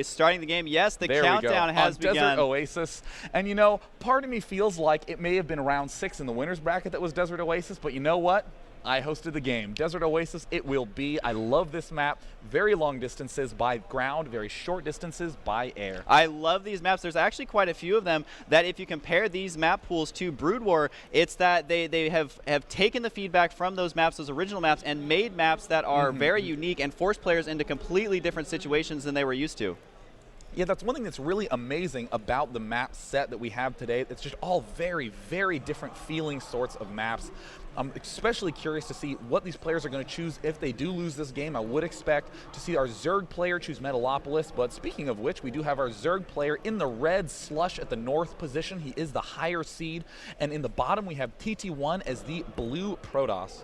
Starting the game, yes, the there countdown has begun. Desert Oasis. And you know, part of me feels like it may have been round 6 in the winner's bracket that was Desert Oasis, but you know what? I hosted the game. Desert Oasis, it will be. I love this map. Very long distances by ground, very short distances by air. I love these maps. There's actually quite a few of them that if you compare these map pools to Brood War, it's that they have taken the feedback from those maps, those original maps, and made maps that are very unique and force players into completely different situations than they were used to. Yeah, that's one thing that's really amazing about the map set that we have today. It's just all very, very different feeling sorts of maps. I'm especially curious to see what these players are going to choose if they do lose this game. I would expect to see our Zerg player choose Metalopolis, but speaking of which, we do have our Zerg player in the red SLush at the north position. He is the higher seed, and in the bottom we have TT1 as the blue Protoss.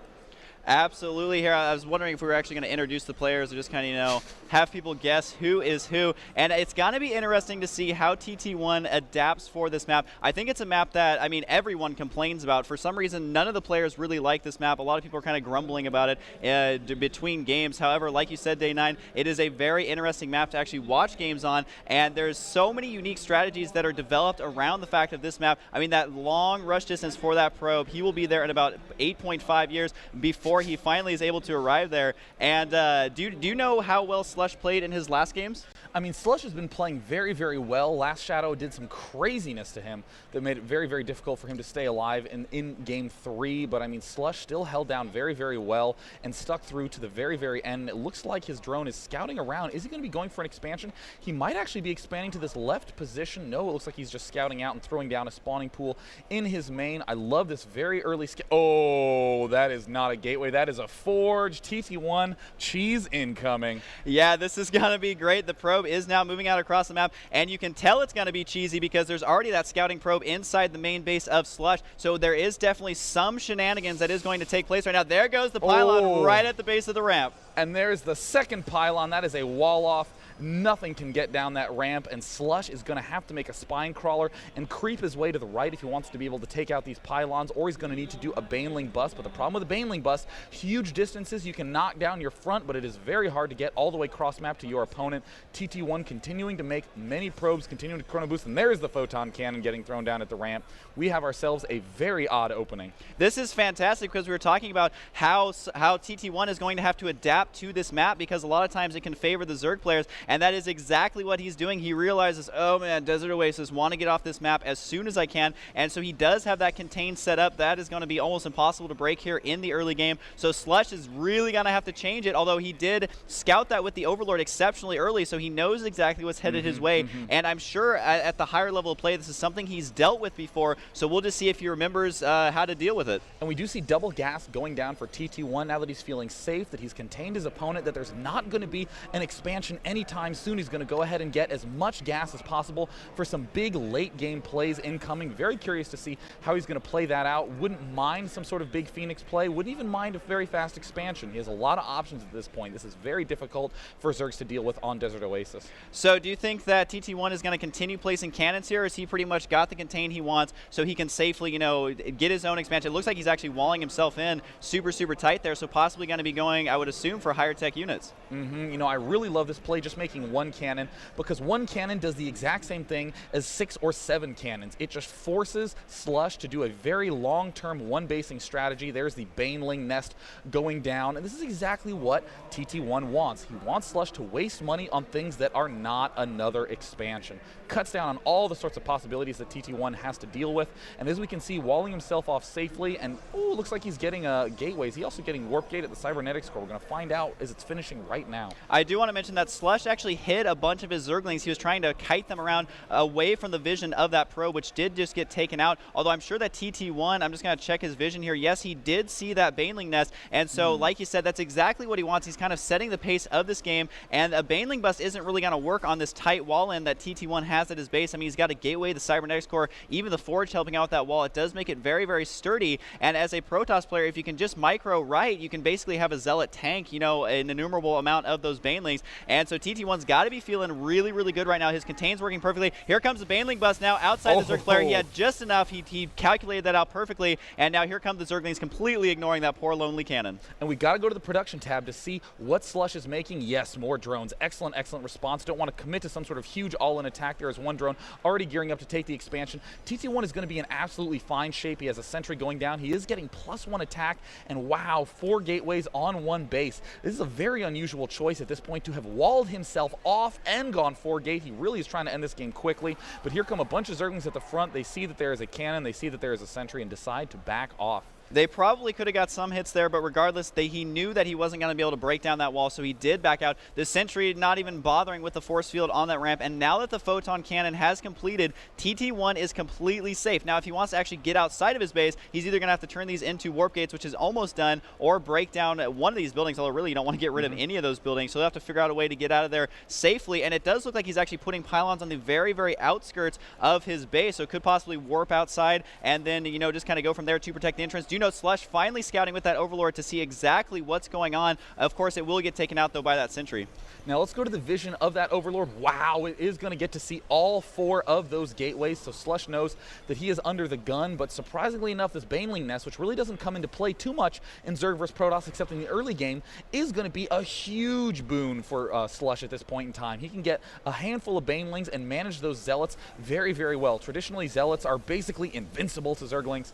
Absolutely. Here, I was wondering if we were actually going to introduce the players or just kind of, you know, have people guess who is who. And it's going to be interesting to see how TT1 adapts for this map. I think it's a map that, I mean, everyone complains about. For some reason, none of the players really like this map. A lot of people are kind of grumbling about it between games. However, like you said, Day 9, it is a very interesting map to actually watch games on. And there's so many unique strategies that are developed around the fact of this map. I mean, that long rush distance for that probe, he will be there in about 8.5 years before he finally is able to arrive there. And do you know how well SLush played in his last games? I mean, SLush has been playing very, very well. Last Shadow did some craziness to him that made it very, very difficult for him to stay alive in Game 3. But, I mean, SLush still held down very, very well and stuck through to the very, very end. It looks like his drone is scouting around. Is he going to be going for an expansion? He might actually be expanding to this left position. No, it looks like he's just scouting out and throwing down a spawning pool in his main. I love this very early oh, that is not a gateway. That is a forge. TT1, cheese incoming. Yeah, this is going to be great. The probe is now moving out across the map, and you can tell it's going to be cheesy because there's already that scouting probe inside the main base of SLush, so there is definitely some shenanigans that is going to take place right now. There goes the pylon right at the base of the ramp. And there's the second pylon. That is a wall off. Nothing can get down that ramp, and SLush is going to have to make a spine crawler and creep his way to the right if he wants to be able to take out these pylons, or he's going to need to do a Baneling bust. But the problem with the Baneling bust, huge distances, you can knock down your front, but it is very hard to get all the way cross map to your opponent. TT1 continuing to make many probes, continuing to chrono boost, and there's the photon cannon getting thrown down at the ramp. We have ourselves a very odd opening. This is fantastic because we were talking about how TT1 is going to have to adapt to this map because a lot of times it can favor the Zerg players. And that is exactly what he's doing. He realizes, oh man, Desert Oasis, want to get off this map as soon as I can. And so he does have that contained set up. That is going to be almost impossible to break here in the early game. So SLush is really going to have to change it, although he did scout that with the Overlord exceptionally early, so he knows exactly what's headed his way. And I'm sure at the higher level of play, this is something he's dealt with before. So we'll just see if he remembers how to deal with it. And we do see double gas going down for TT1 now that he's feeling safe, that he's contained his opponent, that there's not going to be an expansion anytime soon. He's going to go ahead and get as much gas as possible for some big late game plays incoming. Very curious to see how he's going to play that out. Wouldn't mind some sort of big Phoenix play. Wouldn't even mind a very fast expansion. He has a lot of options at this point. This is very difficult for Zergs to deal with on Desert Oasis. So do you think that TT1 is going to continue placing cannons here, or has he pretty much got the contain he wants so he can safely, you know, get his own expansion? It looks like he's actually walling himself in super, super tight there, so possibly going to be going, I would assume, for higher tech units. You know, I really love this play, just making one cannon, because one cannon does the exact same thing as 6 or 7 cannons. It just forces SLush to do a very long-term one-basing strategy. There's the Baneling nest going down, and this is exactly what TT1 wants. He wants SLush to waste money on things that are not another expansion. Cuts down on all the sorts of possibilities that TT1 has to deal with, and as we can see, walling himself off safely, and looks like he's getting gateways. He's also getting Warp Gate at the Cybernetics core. We're going to find out as it's finishing right now. I do want to mention that SLush actually hit a bunch of his Zerglings. He was trying to kite them around away from the vision of that probe, which did just get taken out. Although I'm sure that TT1, I'm just going to check his vision here. Yes, he did see that Baneling nest, and so like you said, that's exactly what he wants. He's kind of setting the pace of this game, and a Baneling bust isn't really going to work on this tight wall in that TT1 has at his base. I mean, he's got a gateway, the Cybernetics core, even the Forge helping out with that wall. It does make it very, very sturdy, and as a Protoss player, if you can just micro right, you can basically have a Zealot tank, you know, an innumerable amount of those Banelings, and so TT1 TT1's got to be feeling really, really good right now. His contain's working perfectly. Here comes the Baneling bust now outside the Zerg player. He had just enough. He calculated that out perfectly, and now here come the Zerglings completely ignoring that poor lonely cannon. And we got to go to the production tab to see what SLush is making. Yes, more drones. Excellent, excellent response. Don't want to commit to some sort of huge all-in attack. There is one drone already gearing up to take the expansion. TT1 is going to be in absolutely fine shape. He has a sentry going down. He is getting +1 attack, and wow, 4 gateways on 1 base. This is a very unusual choice at this point to have walled himself off and gone 4 gate. He really is trying to end this game quickly, but here come a bunch of Zerglings at the front. They see that there is a cannon, they see that there is a sentry, and decide to back off. They probably could have got some hits there, but regardless, he knew that he wasn't going to be able to break down that wall, so he did back out. The sentry not even bothering with the force field on that ramp, and now that the photon cannon has completed, TT1 is completely safe. Now, if he wants to actually get outside of his base, he's either going to have to turn these into warp gates, which is almost done, or break down one of these buildings, although really you don't want to get rid of any of those buildings, so they'll have to figure out a way to get out of there safely, and it does look like he's actually putting pylons on the very, very outskirts of his base, so it could possibly warp outside, and then, you know, just kind of go from there to protect the entrance. Do you know SLush finally scouting with that Overlord to see exactly what's going on. Of course, it will get taken out, though, by that sentry. Now let's go to the vision of that Overlord. Wow, it is going to get to see all 4 of those gateways, so SLush knows that he is under the gun, but surprisingly enough, this Baneling Nest, which really doesn't come into play too much in Zerg vs Protoss except in the early game, is going to be a huge boon for SLush at this point in time. He can get a handful of Banelings and manage those Zealots very, very well. Traditionally, Zealots are basically invincible to Zerglings,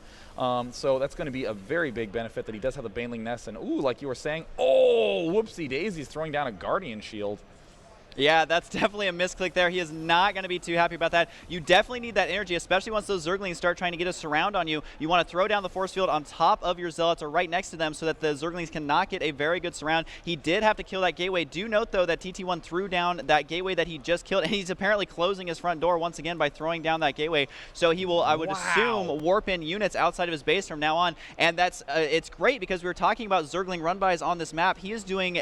so that's going to be a very big benefit that he does have the Baneling Nest, and ooh, like you were saying, oh, whoopsie daisies, throwing down a Guardian Shield. Yeah, that's definitely a misclick there. He is not going to be too happy about that. You definitely need that energy, especially once those Zerglings start trying to get a surround on you. You want to throw down the force field on top of your Zealots or right next to them so that the Zerglings cannot get a very good surround. He did have to kill that gateway. Do note, though, that TT1 threw down that gateway that he just killed, and he's apparently closing his front door once again by throwing down that gateway. So he will, I would assume, warp in units outside of his base from now on, and that's it's great because we were talking about Zergling run-bys on this map. He is doing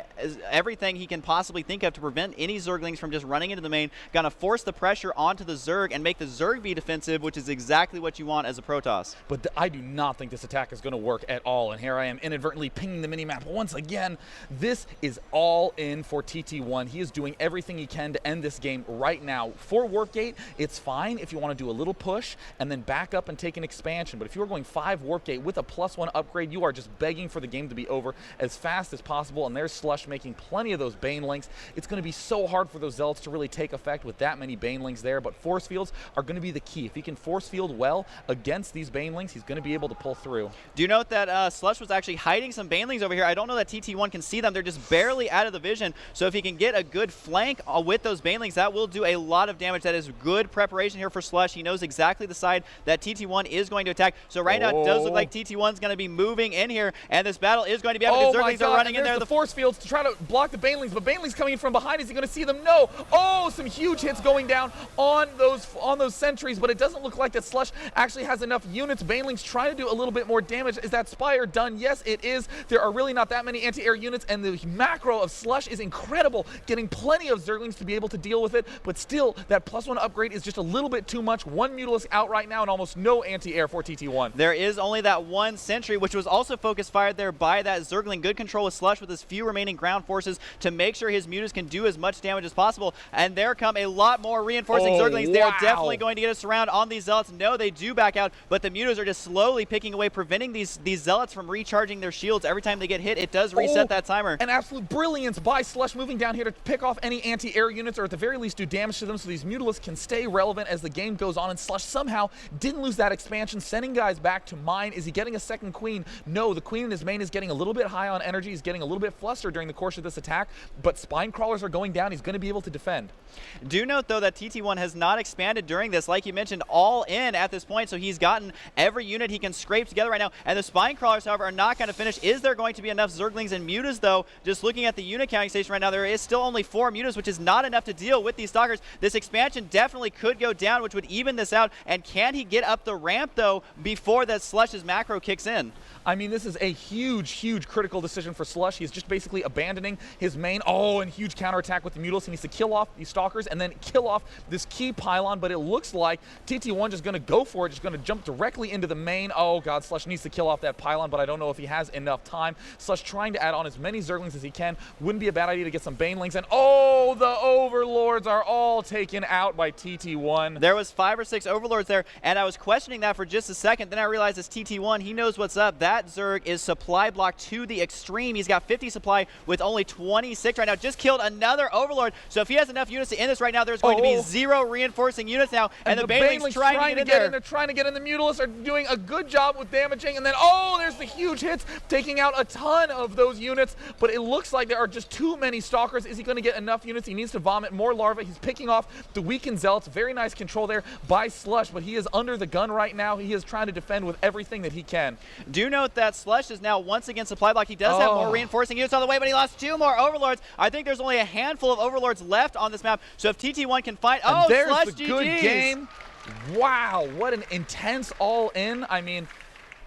everything he can possibly think of to prevent any Zerglings from just running into the main, gonna force the pressure onto the Zerg and make the Zerg be defensive, which is exactly what you want as a Protoss. But I do not think this attack is going to work at all, and here I am inadvertently pinging the minimap once again. This is all in for TT1. He is doing everything he can to end this game right now. For Warp Gate, it's fine if you want to do a little push and then back up and take an expansion, but if you're going 5 Warp Gate with a +1 upgrade, you are just begging for the game to be over as fast as possible, and there's SLush making plenty of those Banelings. It's going to be so hard for those Zealots to really take effect with that many Banelings there, but force fields are going to be the key. If he can force field well against these Banelings, he's going to be able to pull through. Do you note that SLush was actually hiding some Banelings over here? I don't know that TT1 can see them. They're just barely out of the vision, so if he can get a good flank with those Banelings, that will do a lot of damage. That is good preparation here for SLush. He knows exactly the side that TT1 is going to attack, so right now it does look like TT1 is going to be moving in here, and this battle is going to be out because Zerglings are running in there. The force fields to try to block the Banelings, but Banelings coming in from behind. Is he going to see them? No. Oh, some huge hits going down on those sentries, but it doesn't look like that SLush actually has enough units. Banelings trying to do a little bit more damage. Is that Spire done? Yes, it is. There are really not that many anti-air units, and the macro of SLush is incredible, getting plenty of Zerglings to be able to deal with it, but still, that +1 upgrade is just a little bit too much. 1 Mutalisk out right now and almost no anti-air for TT1. There is only that 1 sentry, which was also focus fired there by that Zergling. Good control with SLush with his few remaining ground forces to make sure his Mutas can do as much damage as possible, and there come a lot more reinforcing Zerglings. They are definitely going to get a surround on these Zealots. No, they do back out, but the Mutas are just slowly picking away, preventing these Zealots from recharging their shields. Every time they get hit, it does reset that timer. An absolute brilliance by SLush moving down here to pick off any anti-air units, or at the very least do damage to them so these Mutalisks can stay relevant as the game goes on, and SLush somehow didn't lose that expansion, sending guys back to mine. Is he getting a second Queen? No, the Queen in his main is getting a little bit high on energy. He's getting a little bit flustered during the course of this attack, but Spine Crawlers are going down. He's going to be able to defend. Do note, though, that TT1 has not expanded during this, like you mentioned, all in at this point, so he's gotten every unit he can scrape together right now, and the Spine Crawlers, however, are not going to finish. Is there going to be enough Zerglings and Mutas, though? Just looking at the unit counting station right now, there is still only 4 Mutas, which is not enough to deal with these Stalkers. This expansion definitely could go down, which would even this out, and can he get up the ramp, though, before that SLush's macro kicks in? I mean, this is a huge, huge critical decision for SLush. He's just basically abandoning his main. Oh, and huge counterattack with the Mutalisks. He needs to kill off these Stalkers and then kill off this key pylon, but it looks like TT1 just going to go for it, just going to jump directly into the main. Oh god, SLush needs to kill off that pylon, but I don't know if he has enough time. SLush trying to add on as many Zerglings as he can. Wouldn't be a bad idea to get some Banelings, and oh, the Overlords are all taken out by TT1. There was 5 or 6 Overlords there, and I was questioning that for just a second. Then I realized it's TT1. He knows what's up. That Zerg is supply blocked to the extreme. He's got 50 supply with only 26 right now. Just killed another Overlord. So if he has enough units to end this right now, there's going to be 0 reinforcing units now, and the Banelings trying to get in there. They're trying to get in. The Mutalisks are doing a good job with damaging, and then oh, there's the huge hits, taking out a ton of those units, but it looks like there are just too many Stalkers. Is he going to get enough units? He needs to vomit more larvae. He's picking off the weakened Zealots. Very nice control there by SLush, but he is under the gun right now. He is trying to defend with everything that he can. Do note that SLush is now once again supply blocked. He does have more reinforcing units on the way, but he lost 2 more Overlords. I think there's only a handful of Overlords left on this map, so if TT1 can find... Oh, there's SLush the GG's. good game. Wow, what an intense all-in. I mean,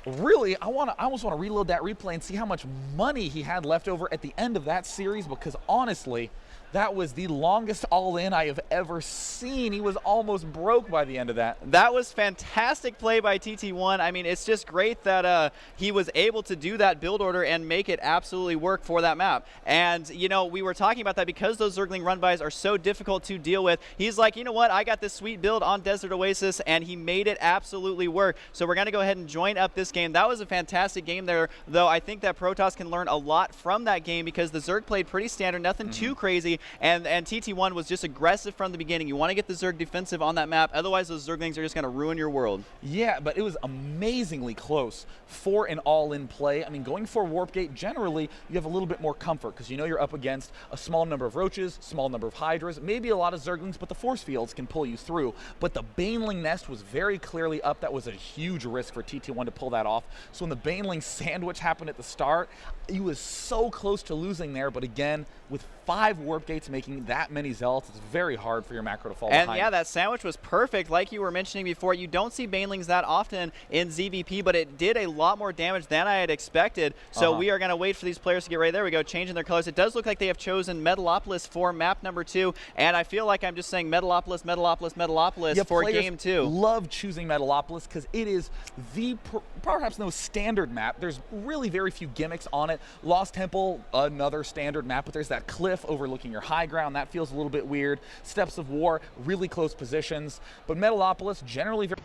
really, I almost want to reload that replay and see how much money he had left over at the end of that series, because honestly, that was the longest all-in I have ever seen. He was almost broke by the end of that. That was fantastic play by TT1. I mean, it's just great that he was able to do that build order and make it absolutely work for that map. And, you know, we were talking about that because those Zergling run-bys are so difficult to deal with. He's like, you know what, I got this sweet build on Desert Oasis, and he made it absolutely work. So we're going to go ahead and join up this game. That was a fantastic game there, though I think that Protoss can learn a lot from that game because the Zerg played pretty standard, nothing too crazy. And TT1 was just aggressive from the beginning. You want to get the Zerg defensive on that map, otherwise those Zerglings are just going to ruin your world. Yeah, but it was amazingly close for an all-in play. I mean, going for Warp Gate, generally, you have a little bit more comfort because you know you're up against a small number of Roaches, small number of Hydras, maybe a lot of Zerglings, but the force fields can pull you through. But the Baneling nest was very clearly up. That was a huge risk for TT1 to pull that off. So when the Baneling sandwich happened at the start, he was so close to losing there, but again, with 5 Warp Gates making that many Zealots, it's very hard for your macro to fall behind. And yeah, that sandwich was perfect. Like you were mentioning before, you don't see Banelings that often in ZVP, but it did a lot more damage than I had expected. So we are going to wait for these players to get ready. There we go, changing their colors. It does look like they have chosen Metalopolis for map number 2, and I feel like I'm just saying Metalopolis, Metalopolis, Metalopolis for game 2. Love choosing Metalopolis because it is the perhaps no standard map. There's really very few gimmicks on it. Lost Temple, another standard map, but there's that cliff overlooking your high ground. That feels a little bit weird. Steps of War, really close positions. But Metalopolis, generally very...